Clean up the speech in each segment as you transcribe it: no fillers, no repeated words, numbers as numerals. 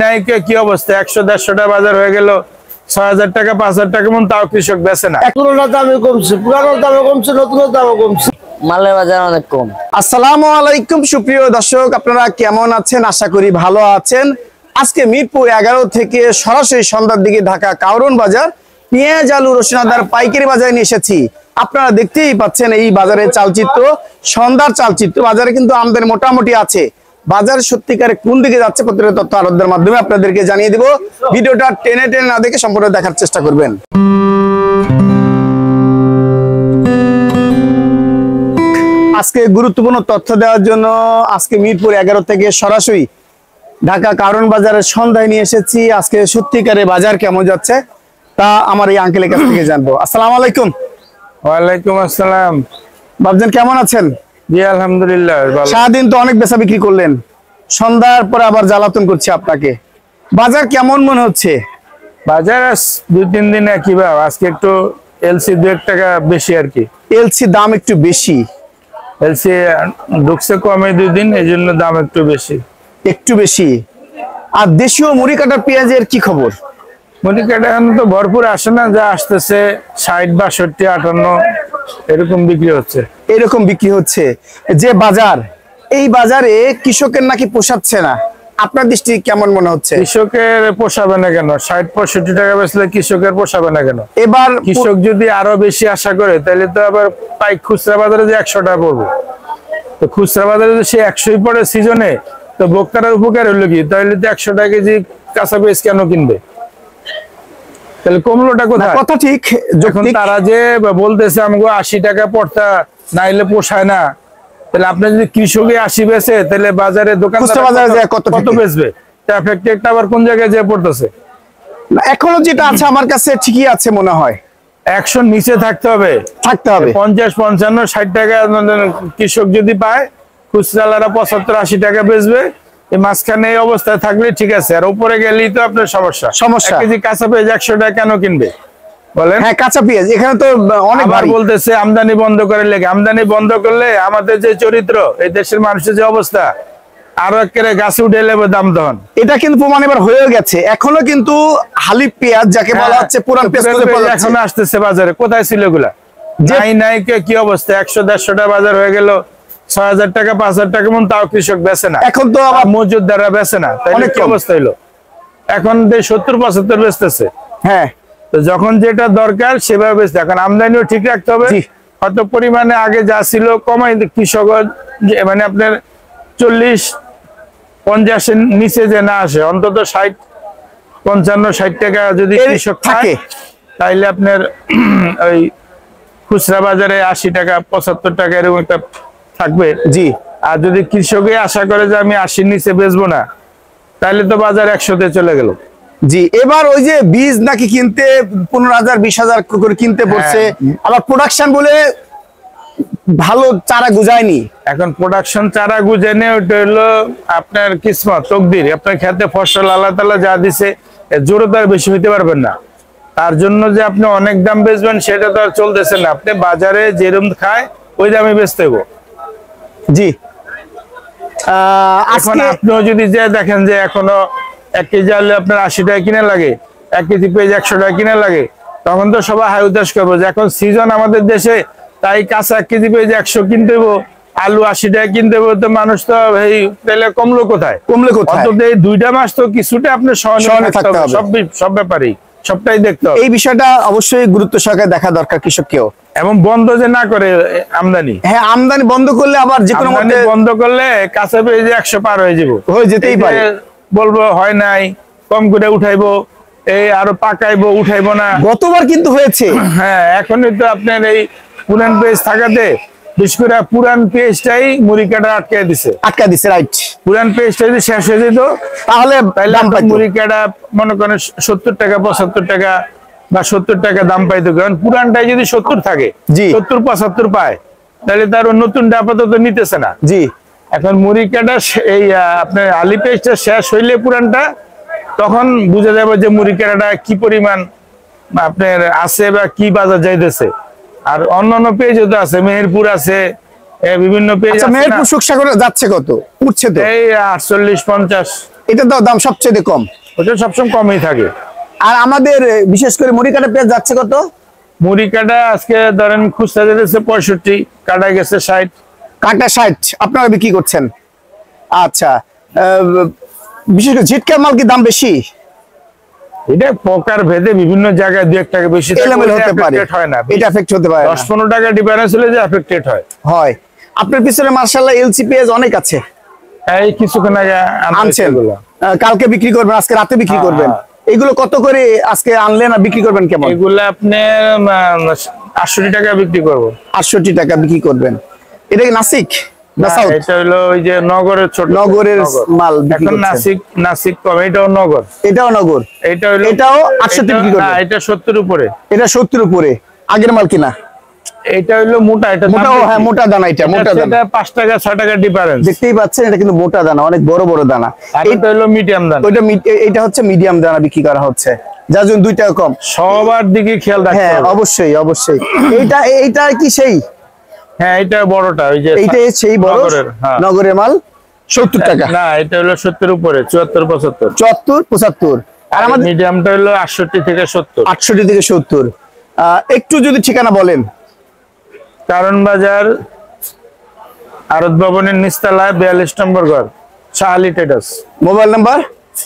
নাই কি অবস্থা, 100-150 টাকা বাজার হয়ে গেল, 6000 টাকা 5000 টাকা মন, তাও কৃষক বেচে না। পুরোনোর দামে কমছে, পুরানোর দামে কমছে, নতুনের দামে কমছে, মালের বাজার অনেক কম। আসসালামু আলাইকুম সুপ্রিয় দর্শক, আপনারা কেমন আছেন? আশা করি ভালো আছেন। আজকে মিরপুর 11 থেকে সরাসরি সন্ধ্যার দিকে ঢাকা কারওয়ান বাজার পেঁয়াজ আলু রসুন আদার পাইকারি বাজারে নিয়ে এসেছি। আপনারা দেখতেই পাচ্ছেন এই বাজারের চালচিত্র, সন্ধ্যার চালচিত্র। বাজারে কিন্তু আমদানি মোটামুটি আছে। বাজার সত্যিকারে কোন দিকে যাচ্ছে প্রতিটা তথ্য আরোপের মাধ্যমে আপনাদেরকে জানিয়ে দিব। ভিডিওটা টেনে না দেখে সম্পূর্ণ দেখার চেষ্টা করবেন। আজকে গুরুত্বপূর্ণ তথ্য দেওয়ার জন্য আজকে মিরপুর 11 থেকে সরাসরি ঢাকা কারওয়ান বাজারের সন্ধ্যায় নিয়ে এসেছি। আজকে সত্যিকারে বাজার কেমন যাচ্ছে তা আমার এই আঙ্কেলের কাছ থেকে জানবো। আসসালামু আলাইকুম। ওয়ালাইকুম আসসালাম। বাবজান কেমন আছেন? জি আলহামদুলিল্লাহ ভালো। সারাদিন তো অনেক বেচা বিক্রি করলেন, সন্ধ্যার পরে আবার জ্বালাতন করছি আপনাকে। বাজার কেমন মনে হচ্ছে? বাজার 2-3 দিন একই ভাব, আজকে একটু এলসি 2-1 টাকা বেশি আর কি। এলসি দাম একটু বেশি, এলসি ঢুকছে কমে 2 দিন, এই জন্য দাম একটু বেশি। একটু বেশি। আর দেশীয় মুড়ি কাটা পেঁয়াজের কি খবর? মুড়ি কাটা এখন তো ভরপুর আসে না, যা আসতেছে 60, 62, 58 এরকম বিক্রি হচ্ছে। এরকম বিক্রি হচ্ছে। যে বাজার, এই বাজারে কৃষকের নাকি পোষাচ্ছে না, আপনার দৃষ্টি কেমন মনে হচ্ছে? কৃষকের পোষাবে না কেন? 60-65 টাকা বেচলে কৃষকের পোষাবে না কেন? এবার কৃষক যদি আরো বেশি আশা করে তাহলে তো আবার খুচরা বাজারে যে 100 টাকা পড়বে, তো খুচরা বাজারে যদি সে 100ই পড়ে সিজনে, তো ভোক্তার উপকার হলো কি? তাহলে তো 100 টাকা কেজি কাঁচা পেঁয়াজ কেন কিনবে? তাহলে কমলোটা কোথায়? কথা ঠিক। যখন তারা যে বলতেছে আমাকে 80 টাকা পড়তা নাইলে পোষায় না, তাহলে আপনি যদি কৃষকে 80 বেচে, তাহলে বাজারে দোকানদার কত বেচবে? এফেক্টেডটা আবার কোন জায়গায় যে পড়তেছে? এখনো যেটা আছে আমার কাছে ঠিকই আছে মনে হয়। 100 নিচে থাকতে হবে। 50, 55, 60 টাকা কৃষক যদি পায়, খুচরালারা 75-80 টাকা বেচবে। এই মাঝখানে এই অবস্থায় থাকলে ঠিক আছে, আর উপরে গেলেই তো আপনার সমস্যা। 1 কেজি কাঁচা পেঁয়াজ 100 টাকা কেন কিনবে বলেন? হ্যাঁ, কাঁচা পেঁয়াজ এখানে তো অনেক ভারী। বলতেছে আমদানি বন্ধ করে লেগে, আমদানি বন্ধ করলে আমাদের যে চরিত্র, এই দেশের মানুষের যে অবস্থা, আরো একেবারে গাছে উঠে এলে দাম তখন। এটা কিন্তু প্রমাণ এবার হয়ে গেছে। এখনো কিন্তু হালিব পেঁয়াজ যাকে বলা হচ্ছে পুরান পেঁয়াজ এখনো আসতেছে বাজারে। কোথায় ছিল এগুলা? নাই কি অবস্থা, 100-150 টাকা বাজার হয়ে গেল, 6000 টাকা 5000 টাকা মন, তাও কৃষক বেচে না। এখন তো আবার মজুতদাররা বেচে না, তাহলে কি অবস্থা হইলো? এখন 70-75 বেচতেছে। হ্যাঁ, তো যখন যেটা দরকার সেভাবে বেচতে। এখন আমদানিও ঠিক রাখতে হবে, কত পরিমাণে আগে যা ছিল কমাই। কৃষক মানে আপনার 40-50 নিচে যে না আসে, অন্তত 60-55-60 টাকা যদি কৃষক থাকে, তাইলে আপনার ওই খুচরা বাজারে 80 টাকা 75 টাকা এরকম একটা থাকবে। জি। আর যদি কৃষকে আশা করে যে আমি 80 নিচে বেচবো না, তাহলে তো বাজার 100-তে চলে গেল। জি। এবার ওই যে বীজ নাকি কিনতে 15,000-20,000 করে কিনতে পড়ছে, আবার প্রোডাকশন বলে ভালো চারা গুজায়নি। এখন প্রোডাকশন চারা গুজায়নি, ওটা হলো আপনার কিসমত, তকদির। আপনার খেতে ফসল আল্লাহ তাআলা যা দিছে, জোরে তো আর বেশি হইতে পারবেন না। তার জন্য যে আপনি অনেক দাম বেচবেন সেটা তো আর চলতেছে না। আপনি বাজারে যেরকম খায় ওই দামে বেচতে হবে। জি। এখন আপনিও যদি যে দেখেন যে এখনো 1 কেজি আলু আপনার 80 টাকা কিনে লাগে, 1 কেজি পেঁয়াজ 100 টাকা কিনে লাগে, তখন তো সবাই হাই উদাস করবো যে এখন সিজন আমাদের দেশে, তাই কাঁচা 1 কেজি পেঁয়াজ 100 কিনতে হবো, আলু 80 টাকা কিনতে হবো। তো মানুষ তো এই তাহলে কমলো কোথায়? অন্তত এই 2টা মাস তো কিছুটা আপনার সহনে থাকতে হবে। সব ব্যাপারেই সবটাই দেখতে হবে। এই বিষয়টা অবশ্যই গুরুত্ব সহকারে দেখা দরকার কৃষককেও। এবং বন্ধ যে না করে আমদানি। হ্যাঁ, আমদানি বন্ধ করলে আবার যে কোনো মতে বন্ধ করলে কাঁচা পেঁয়াজ 100 পার হয়ে যাবো, হয়ে যেতেই পারে। বলবো হয় নাই, কম করে উঠাইবো, এই আরো পাকাইবো, উঠাইবো না। গতবার কিন্তু হয়েছে। হ্যাঁ, এখনই তো আপনার এই পুরান পেঁয়াজ থাকাতে, বিশেষ করে পুরান পেঁয়াজটাই মুড়ি কাটা আটকে দিছে। রাইট। পুরান পেঁয়াজটা যদি শেষ হয়ে যেত, তাহলে মুড়ি কাটা মনে করেন 70 টাকা 75 টাকা বা 70 টাকা দাম পাইতো। কারণ পুরানটাই যদি 70 থাকে, 70-75 পায়, তাহলে তার নতুন আপাতত নিতেছে না। জি। এখন মুড়ি কাটা এই আপনার আলি পেঁয়াজটা শেষ হইলে পুরানটা, তখন বুঝা যাবে যে মুড়ি কাটাটা কি পরিমাণ আপনার আছে বা কি বাজার যাইতেছে। আর অন্যান্য পেঁয়াজও তো আছে, মেহেরপুর আছে, বিভিন্ন পেঁয়াজ। মেহেরপুর শুকসাগরে যাচ্ছে কত? উঠছে তো এই 48-50। এটা তো দাম সবচেয়ে কম। ওটা সবসময় কমই থাকে। আর আমাদের বিশেষ করে মুড়ি কাটা পেঁয়াজ যাচ্ছে কত? মুড়ি কাটা আজকে ধরেন খুচরা যেতেছে 65, কাটা গেছে 60। কাটা 60 আপনারা বিক্রি করছেন। আচ্ছা, বিশেষ করে ঝিটকার মাল কি দাম বেশি? এটা প্রকার ভেদে বিভিন্ন জায়গায় 2-1 টাকা বেশি এলোমেলো হতে পারে, হয় না, এটা এফেক্ট হতে পারে 10-15 টাকা ডিফারেন্স হলে যে এফেক্টেড হয়। হয়। আপনার পিছনে মার্শাল্লাহ এলসি পেঁয়াজ অনেক আছে, এই কিছুক্ষণ আগে আনছেন, কালকে বিক্রি করবেন, আজকে রাতে বিক্রি করবেন। এগুলো কত করে আজকে আনলেন আর বিক্রি করবেন কেমন? এগুলা আপনি 68 টাকা বিক্রি করব। 68 টাকা বিক্রি করবেন। এটা কি নাসিক না সাউথ? এটা হলো ওই যে নগরের ছোট নগরের মাল বিক্রি এখন করছেন। নাসিক কম, এটাও নগর, এটাও নগর, এটা হলো এটাও 68 বিক্রি করবেন। না, এটা 70 উপরে, এটা 70 উপরে। আগের মাল কিনা? এটা হলো মোটা, এটা মোটা, হ্যাঁ মোটা দানা, এটা মোটা দানা, এটা 5 টাকা 6 টাকা ডিফারেন্স দেখতেই পাচ্ছেন। এটা কিন্তু মোটা দানা, অনেক বড় বড় দানা। এটা হলো মিডিয়াম দানা, ওইটা এটা হচ্ছে মিডিয়াম দানা বিক্রি করা হচ্ছে, যার জন্য 2 টাকা কম। সবার দিকে খেয়াল রাখতে হ্যাঁ হবে। অবশ্যই অবশ্যই। এইটা কি সেই? হ্যাঁ, এটা বড়টা, ওই যে এইটাই সেই বড় নগরের, হ্যাঁ। নগরের মাল 70 টাকা। না, এটা হলো 70 উপরে, 74-75। 74 75। আর আমাদের মিডিয়ামটা হলো 68 থেকে 70। 68 থেকে 70। একটু যদি ঠিকানা বলেন। কারণ বাজার আরত ভবনের নিচতলায় 42 নম্বর ঘর, শাহালি ট্রেডার্স। Mobile number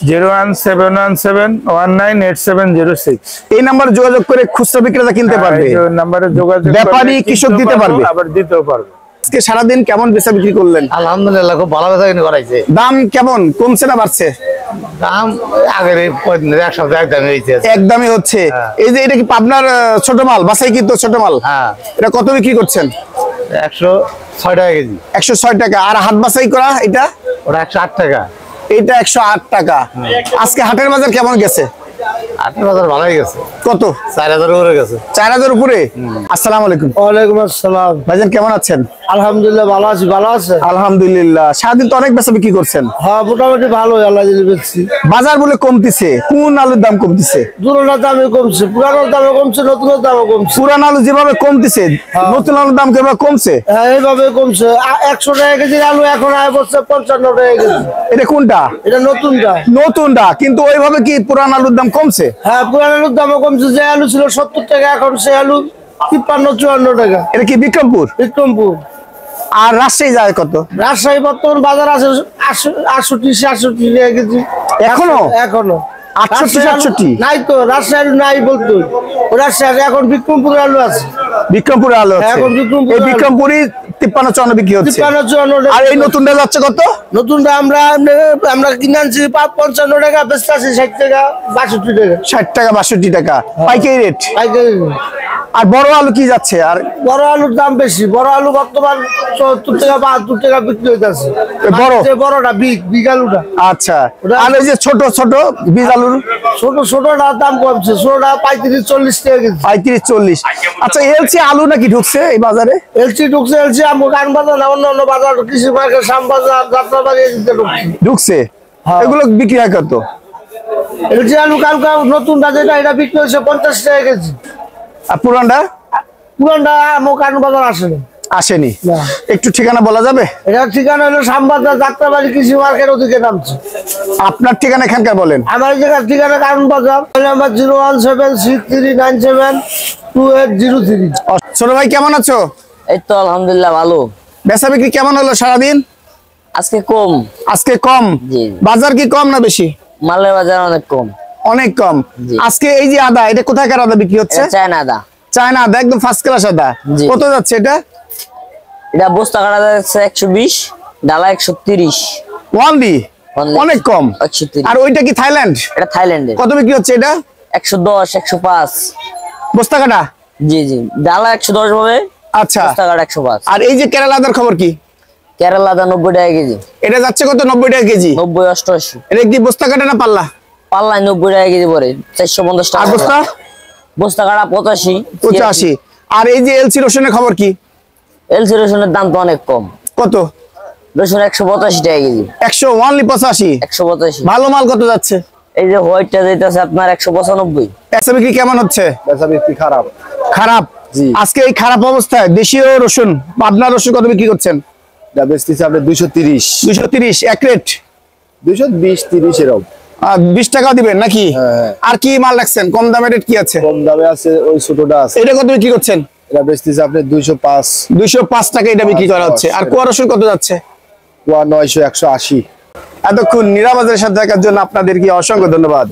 01717198706। এই নাম্বারে যোগাযোগ করে খুচরা বিক্রেতা কিনতে পারবে। এই নাম্বারে যোগাযোগ ব্যাপারী করলে কৃষক কিনতেও দিতে পারবো, পারবে। আবার দিতেও পারবে। আজকে সারাদিন কেমন বেচা বিক্রি করলেন? আলহামদুলিল্লাহ, খুব ভালো বেচা কিনে করাইছে। দাম কেমন, কমছে না বাড়ছে? দাম আগের কয়েকদিন এক সপ্তাহ একদম হয়েছে। একদমই হচ্ছে। এই যে এটা কি পাবনার ছোট মাল, বাসাই কিন্তু ছোট মাল? হ্যাঁ, এটা কত বিক্রি করছেন? 106 টাকা কেজি। 106 টাকা। আর হাত বাছাই করা এটা? ওটা 108 টাকা। এটা 108 টাকা। আজকে হাটের বাজার কেমন গেছে? আপনার বাজার ভালোই গেছে, কত? 4000 উপরে গেছে। 4000 উপরে। আসসালামু আলাইকুম। ওয়ালাইকুম আসসালাম। ভাইজান কেমন আছেন? আলহামদুলিল্লাহ ভালো আছি। ভালো আছে? আলহামদুলিল্লাহ। সারাদিন তো অনেক বেচা বিক্রি করছেন। হ্যাঁ, মোটামুটি ভালো, আল্লাহ দিলে বেচছি। বাজার বলে কমতিছে, কোন আলুর দাম কমতিছে? দুটোটার দামে কমছে, পুরানোর দামে কমছে, নতুনের দামে কমছে। পুরান আলু যেভাবে কমতিছে, নতুন আলুর দাম কিভাবে কমছে? হ্যাঁ, এইভাবে কমছে। 100 টাকা কেজির আলু এখন আয় পড়ছে 55 টাকা কেজি। এটা কোনটা? এটা নতুনটা। নতুনটা। কিন্তু ওইভাবে কি পুরান আলুর দাম কমছে? হ্যাঁ, পুরান আলুর দামও কমছে। যে আলু ছিল 70 টাকা, এখন সে আলু 53-54 টাকা। এটা কি বিক্রমপুর? বিক্রমপুর। আর রাজশাহী যায় কত? রাজশাহী বর্তমান বাজার আছে 68-67 টাকা কেজি। এখনো? এখনো 68-67? নাই তো, রাজশাহী নাই বলতো। রাজশাহী এখন বিক্রমপুরের আলু আছে। বিক্রমপুরে আলু আছে। এখন বিক্রমপুরে এই আলু। বিক্রমপুরী 53-54 বিক্রি হচ্ছে। 53-54 টাকা। আর এই নতুনটা যাচ্ছে কত? নতুনটা আমরা কিনে আনছি 55 টাকা, বেচতে আছি 60 টাকা 62 টাকা। 60 টাকা 62 টাকা পাইকারি রেট। পাইকারি। আর বড় আলু কি যাচ্ছে? আর বড় আলুর দাম বেশি। বড় আলু বর্তমান 74 টাকা 72 টাকা বিক্রি হইতাছে। বড়? যে বড়টা বিগ আলুটা। আচ্ছা। আর ওই যে ছোট ছোট বীজ আলুর? ছোটটার দাম কমছে। ছোটটা 35-40 টাকা কেজি। 35-40। আচ্ছা, এলসি আলু নাকি ঢুকছে এই বাজারে? এলসি ঢুকছে। এলসি আমগো কান বাজার না, অন্য বাজার, কৃষি মার্কেট, শ্যাম বাজার, যাত্রাবাড়ি এদিকে ঢুকছে। ঢুকছে। এগুলো বিক্রি হয় কত? এলসি আলু কালকে নতুনটা যেটা, এটা বিক্রি হচ্ছে 50 টাকা কেজি। আর পুরানটা? পুরানটা আমগো কান বাজার আসেনি। আসেনি। না। একটু ঠিকানা বলা যাবে? এটা ঠিকানা হলো শ্যাম বাজার, যাত্রাবাড়ি কৃষি মার্কেট, ওদিকে নামছে। আপনার ঠিকানা এখানকার বলেন। আমার জায়গার ঠিকানা কারণ বাজার, নাম্বার 01763972803। ছোট ভাই কেমন আছো? এই তো আলহামদুলিল্লাহ ভালো। বেচা বিক্রি কেমন হলো সারাদিন? আজকে কম। আজকে কম? জি। বাজার কি কম না বেশি? মালের বাজার অনেক কম। অনেক কম। জি। আজকে এই যে আদা, এটা কোথাকার আদা বিক্রি হচ্ছে? এটা চায়না আদা। চায়না আদা, একদম ফার্স্ট ক্লাস আদা। জি। কত যাচ্ছে এটা? এটা বস্তা কাটা যাচ্ছে 120, ডালা 130। ওয়ানলি? Only অনেক কম। 130। আর ওইটা কি থাইল্যান্ড? এটা থাইল্যান্ডের। কত বিক্রি হচ্ছে এটা? 110, 105। বস্তা কাটা? জি জি, ডালা 110 ভাবে, আচ্ছা। বস্তা কাটা 105। আর এই যে কেরালা আদার খবর কি? কেরালা আদা 90 টাকা কেজি। এটা যাচ্ছে কত? 90 টাকা কেজি। 90, 88। এটা কি বস্তা কাটা না পাল্লা? পাল্লায় 90 টাকা কেজি পরে, 450 আর টাকা। বস্তা? বস্তা কাটা 85, 85। আর এই যে এলসি রসুনের খবর কি? এলসি রসুনের দাম তো অনেক কম। কত? রসুন 185 টাকা কেজি। 100 ওয়ানলি 85? 185। ভালো মাল কত যাচ্ছে? এই যে হোয়াইটটা যেতেছে আপনার 195। বেচা বিক্রি কেমন হচ্ছে? বেচা বিক্রি খারাপ। খারাপ? জি। আজকে এই খারাপ অবস্থায় দেশীয় রসুন, পাবনা রসুন কত বিক্রি করছেন? যা বেচতেছে আপনি 230। 230 এক রেট? 220 30 এরকম। 20 টাকাও দিবেন নাকি? হ্যাঁ। আর কি মাল রাখছেন কম দামে? রেট কি আছে? কম দামে আছে ওই ছোটটা আছে, এটা কত বিক্রি করছেন? এটা বেচতেছে আপনি 205। 205 টাকা এটা বিক্রি করা হচ্ছে। আর কুয়া রসুন কত যাচ্ছে? কুয়া 900 180। এতক্ষণ নীরা বাজারের সাথে থাকার জন্য আপনাদেরকে অসংখ্য ধন্যবাদ।